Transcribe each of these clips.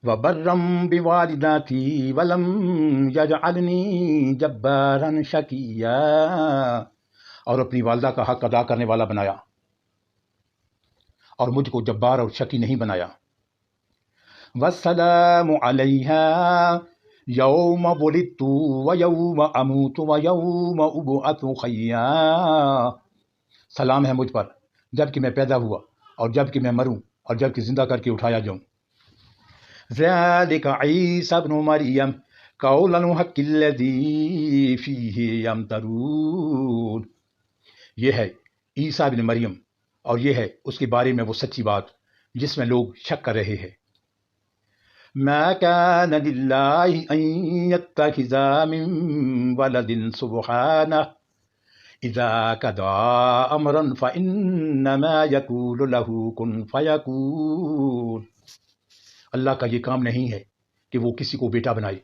وبرم بوالدتی ولم یجعلنی جبارا شقیا، اور اپنی والدہ کا حق ادا کرنے والا بنایا اور مجھ کو جبار اور شقی نہیں بنایا۔ والسلام علیہا یوم ولدت ویوم اموت ویوم ابعث حیا، سلام ہے مجھ پر جب کہ میں پیدا ہوا اور جب کہ میں مروں اور جب کہ زندہ کر کے اٹھایا جاؤں۔ ذلک عیسی ابن مریم قول الحق الذی فیہ یمترون، یہ ہے عیسیٰ ابن مریم اور یہ ہے اس کے بارے میں وہ سچی بات جس میں لوگ شک کر رہے ہیں۔ ما کان للہ ان یتخذ من ولد سبحانہ اذا قضى امرا فانما یقول له کن فیکون، اللہ کا یہ کام نہیں ہے کہ وہ کسی کو بیٹا بنائے،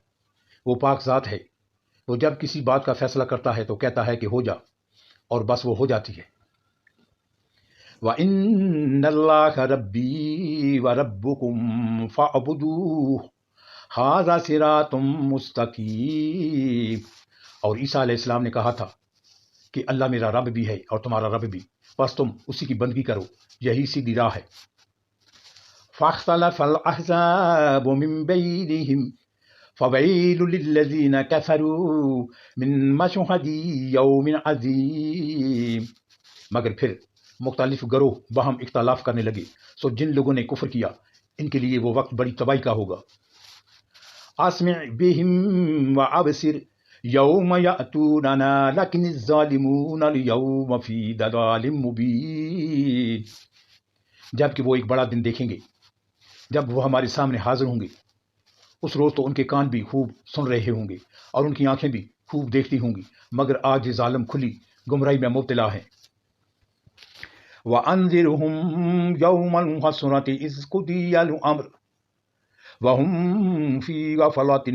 وہ پاک ذات ہے، وہ جب کسی بات کا فیصلہ کرتا ہے تو کہتا ہے کہ ہو جا، اور بس وہ ہو جاتی ہے۔ وَإِنَّ اللَّهَ رَبِّي وَرَبُّكُمْ فَاعْبُدُوهُ هَذَا صِرَاطٌ مُسْتَقِيمٌ، اور عیسیٰ علیہ السلام نے کہا تھا کہ اللہ میرا رب بھی ہے اور تمہارا رب بھی، بس تم اسی کی بندگی کرو، یہی سیدھی راہ ہے۔ فَاخْتَلَفَ الْأَحْزَابُ مِنْ بَيْنِهِمْ فَوَيْلٌ لِلَّذِينَ كَفَرُوا مِنْ مَشْهَدِ يَوْمٍ عَظِيمٍ، مگر پھر مختلف گروہ باہم اختلاف کرنے لگے، سو جن لوگوں نے کفر کیا ان کے لیے وہ وقت بڑی تباہی کا ہوگا۔ اسمع بهم وابصر یوم یأتوننا لیکن الظالمون اليوم فی ضلال مبین، جب کہ وہ ایک بڑا دن دیکھیں گے جب وہ ہمارے سامنے حاضر ہوں گے، اس روز تو ان کے کان بھی خوب سن رہے ہوں گے اور ان کی آنکھیں بھی خوب دیکھتی ہوں گی، مگر آج یہ ظالم کھلی گمراہی میں مبتلا ہیں۔ وَأَنذِرْهُمْ يَوْمَ الْحَسْرَةِ إِذْ قُضِيَ الْأَمْرُ وَهُمْ فِي غَفْلَةٍ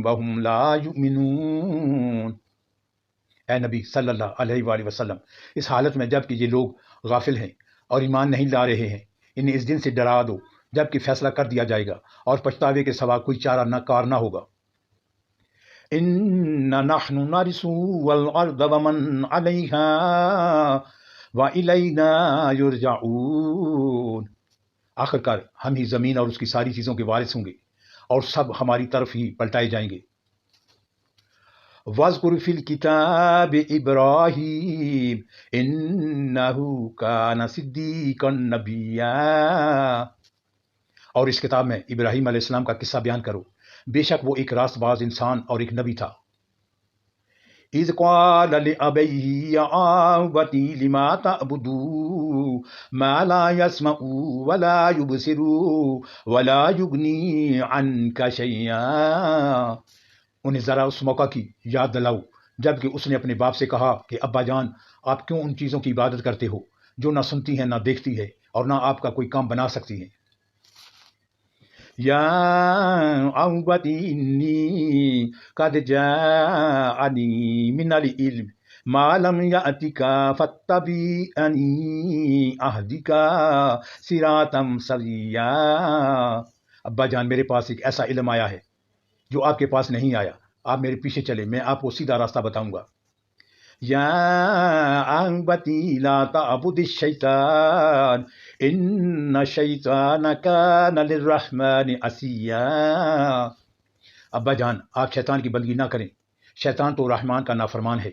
وَهُمْ لَا يُؤْمِنُونَ، اے نبی صلی اللہ علیہ وآلہ وسلم، اس حالت میں جب کہ یہ لوگ غافل ہیں اور ایمان نہیں لا رہے ہیں، انہیں اس دن سے ڈرا دو جب کہ فیصلہ کر دیا جائے گا اور پچھتاوے کے سوا کوئی چارہ نہ کار نہ ہوگا۔ إِنَّا نَحْنُ نَرِثُ الْأَرْضَ وَمَنْ عَلَيْهَا وَإِلَيْنَا يُرْجَعُونَ، آخر کار ہم ہی زمین اور اس کی ساری چیزوں کے وارث ہوں گے اور سب ہماری طرف ہی پلٹائے جائیں گے۔ وَاذْكُرْ فِي الْكِتَابِ إِبْرَاهِيمَ إِنَّهُ كَانَ صِدِّيقًا نَبِيًّا، اور اس کتاب میں ابراہیم علیہ السلام کا قصہ بیان کرو، بے شک وہ ایک راست باز انسان اور ایک نبی تھا۔ اذ قال لأبيه يا أبت لما تعبد ما لا يسمع ولا يبصر ولا يغني عنك شيئا، انہیں ذرا اس موقع کی یاد دلاؤ جب کہ اس نے اپنے باپ سے کہا کہ ابا جان، آپ کیوں ان چیزوں کی عبادت کرتے ہو جو نہ سنتی ہیں نہ دیکھتی ہے اور نہ آپ کا کوئی کام بنا سکتی ہیں۔ یا ابت انی قد جاءنی من العلم ما لم یأتک فاتبعنی اہدک صراطا سویا، ابا جان میرے پاس ایک ایسا علم آیا ہے جو آپ کے پاس نہیں آیا، آپ میرے پیچھے چلے، میں آپ کو سیدھا راستہ بتاؤں گا۔ یا ابتی لا تعبد الشیطان ان الشیطان کان للرحمن عصیا، ابا جان آپ شیطان کی بندگی نہ کریں، شیطان تو رحمان کا نافرمان ہے۔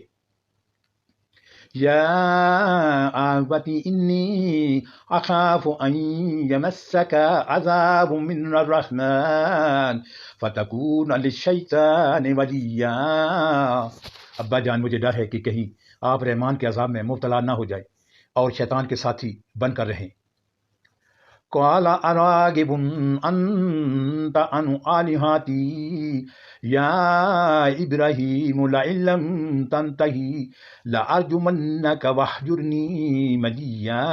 یا ابتی انی اخاف ان یمسک عذاب من الرحمن فتکون للشیطان ولیا، ابا جان مجھے ڈر ہے کہ کہیں آپ رحمان کے عذاب میں مبتلا نہ ہو جائے اور شیطان کے ساتھی بن کر رہیں۔ قال اراغب انت عن آلہتی یا ابراہیم لئن لم تنتہ لارجمنک واہجرنی ملیا،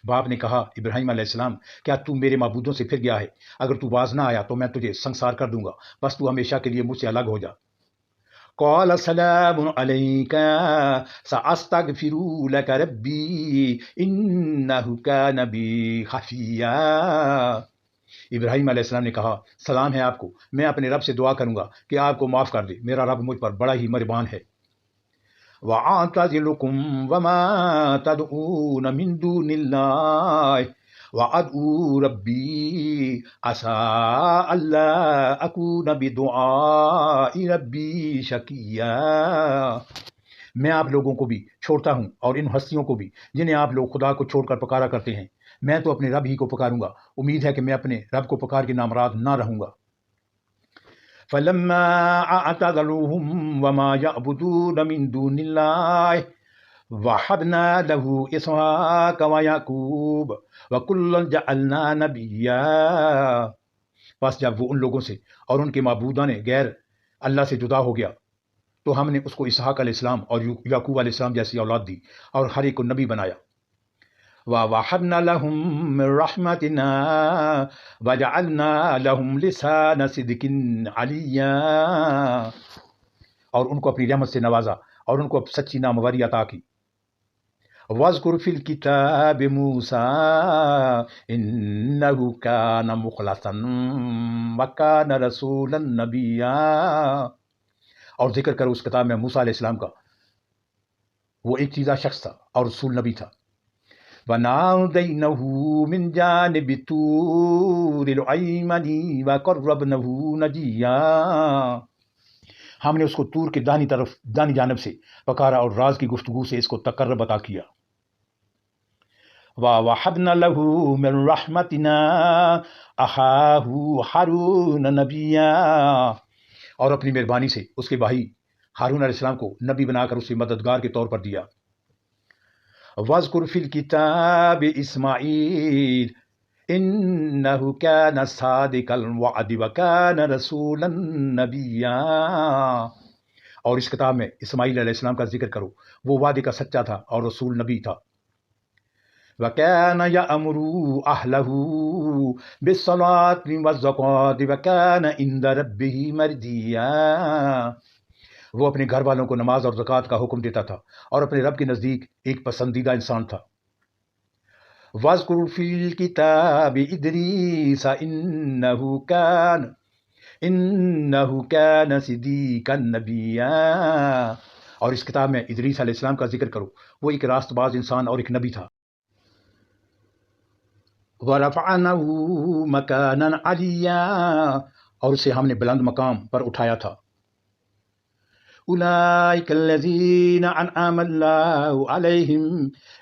باپ نے کہا ابراہیم علیہ السلام کیا تو میرے معبودوں سے پھر گیا ہے؟ اگر تو باز نہ آیا تو میں تجھے سنسار کر دوں گا، بس تو ہمیشہ کے لیے مجھ سے الگ ہو جا۔ قال سلام علیک سأستغفر لک ربی انہ کان بی خفیا، ابراہیم علیہ السلام نے کہا سلام ہے آپ کو، میں اپنے رب سے دعا کروں گا کہ آپ کو معاف کر دے، میرا رب مجھ پر بڑا ہی مہربان ہے۔ وَأَعْتَزِلُكُمْ وَمَا تَدْعُونَ مِن دُونِ اللَّهِ وَأَدْعُو رَبِّي عَسَىٰ أَلَّا أَكُونَ بِدُعَاءِ رَبِّي شَقِيًّا۔ میں آپ لوگوں کو بھی چھوڑتا ہوں اور ان ہستیوں کو بھی جنہیں آپ لوگ خدا کو چھوڑ کر پکارا کرتے ہیں، میں تو اپنے رب ہی کو پکاروں گا، امید ہے کہ میں اپنے رب کو پکار کے نامراد نہ رہوں گا۔ فَلَمَّا اعْتَزَلُوهُمْ وَمَا يَعْبُدُونَ مِن دُونِ اللَّهِ وَهَبْنَا لَهُ إِسْحَاقَ وَيَعْقُوبَ وَكُلًّا جَعَلْنَا نَبِيًّا۔ پس جب وہ ان لوگوں سے اور ان کے معبودان غیر اللہ سے جدا ہو گیا تو ہم نے اس کو اسحاق علیہ السلام اور یعقوب علیہ السلام جیسی اولاد دی اور ہر ایک کو نبی بنایا۔ وَوَهَبْنَا لَهُم مِّن رَّحْمَتِنَا وَجَعَلْنَا لَهُمْ لِسَانَ صِدْقٍ عَلِيًّا، اور ان کو اپنی رحمت سے نوازا اور ان کو سچی ناموری عطا کی۔ وَاذْكُرْ فِي الْكِتَابِ مُوسَىٰ إِنَّهُ كَانَ مُخْلَصًا وَكَانَ رَسُولًا نَبِيًّا، اور ذکر کرو اس کتاب میں موسیٰ علیہ السلام کا، وہ ایک چیزہ شخص تھا اور رسول نبی تھا۔ وَنَادَيْنَاهُ مِن جَانِبِ الطُّورِ الْأَيْمَنِ وَقَرَّبْنَاهُ نَجِيًّا، ہم نے اس کو طور کے دانی جانب سے پکارا اور راز کی گفتگو سے اس کو تقرب عطا کیا۔ وَوَهَبْنَا لَهُ مِن رَّحْمَتِنَا أَخَاهُ هَارُونَ نَبِيًّا، اور اپنی مہربانی سے اس کے بھائی ہارون علیہ السلام کو نبی بنا کر اسے مددگار کے طور پر دیا۔ وَاذْكُرْ فِي الْكِتَابِ إِسْمَاعِيلَ إِنَّهُ كَانَ صَادِقَ الْوَعْدِ وَكَانَ رَسُولًا نَبِيًّا، اور اس کتاب میں اسماعیل علیہ السلام کا ذکر کرو، وہ وعدے کا سچا تھا اور رسول نبی تھا۔ وَكَانَ يَأْمُرُ أَهْلَهُ بِالصَّلَاةِ وَالزَّكَاةِ وَكَانَ عِندَ رَبِّهِ مَرْضِيًّا، وہ اپنے گھر والوں کو نماز اور زکوٰۃ کا حکم دیتا تھا اور اپنے رب کے نزدیک ایک پسندیدہ انسان تھا۔ وَاذْكُرْ فِي الْكِتَابِ إِدْرِيسَ إِنَّهُ كَانَ صِدِيقًا نَبِيًّا، اور اس کتاب میں ادریس علیہ السلام کا ذکر کرو، وہ ایک راست باز انسان اور ایک نبی تھا۔ وَرَفَعْنَاهُ مَكَانًا عَلِيًّا، اور اسے ہم نے بلند مقام پر اٹھایا تھا۔ أولئك الذين أنعم الله عليهم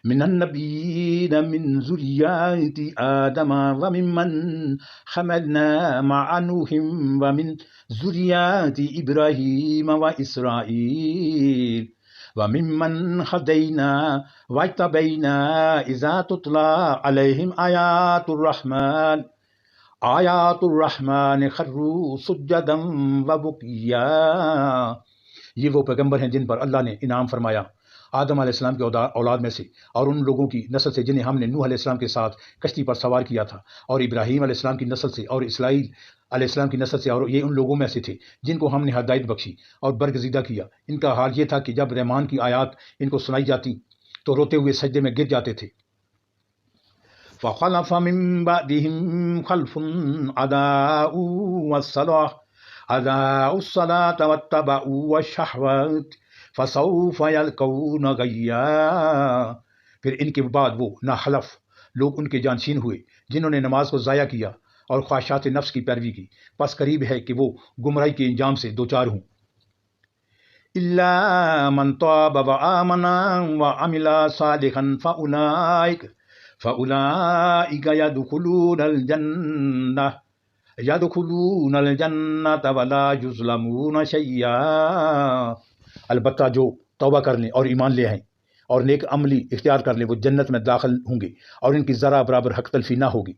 من النبيين من ذرية آدم وممن حملنا مع نوح ومن ذرية إبراهيم وإسرائيل وممن هدينا واجتبينا إذا تتلى عليهم آيات الرحمن خروا سجدا وبكيا۔ یہ وہ پیغمبر ہیں جن پر اللہ نے انعام فرمایا آدم علیہ السلام کے اولاد میں سے، اور ان لوگوں کی نسل سے جنہیں ہم نے نوح علیہ السلام کے ساتھ کشتی پر سوار کیا تھا، اور ابراہیم علیہ السلام کی نسل سے اور اسرائیل علیہ السلام کی نسل سے، اور یہ ان لوگوں میں سے تھے جن کو ہم نے ہدایت بخشی اور برگزیدہ کیا۔ ان کا حال یہ تھا کہ جب رحمان کی آیات ان کو سنائی جاتی تو روتے ہوئے سجدے میں گر جاتے تھے۔ فَخَلَفَ مِن بَعْدِهِمْ خَلْفٌ أَضَاعُوا الصَّلَاةَ وَاتَّبَعُوا الشَّهَوَاتِ فَسَوْفَ يَلْقَوْنَ غَيًّا، پھر ان کے بعد وہ ناخلف لوگ ان کے جانشین ہوئے جنہوں نے نماز کو ضائع کیا اور خواہشات نفس کی پیروی کی، پس قریب ہے کہ وہ گمراہی کے انجام سے دوچار ہوں۔ إِلَّا مَن تَابَ وَآمَنَ وَعَمِلَ صَالِحًا فَأُولَئِكَ يَدْخُلُونَ الْجَنَّةَ وَلَا يُظْلَمُونَ شَيْئًا، البتہ جو توبہ کر لیں اور ایمان لے آئیں اور نیک عملی اختیار کر لیں وہ جنت میں داخل ہوں گے اور ان کی ذرہ برابر حق تلفی نہ ہوگی۔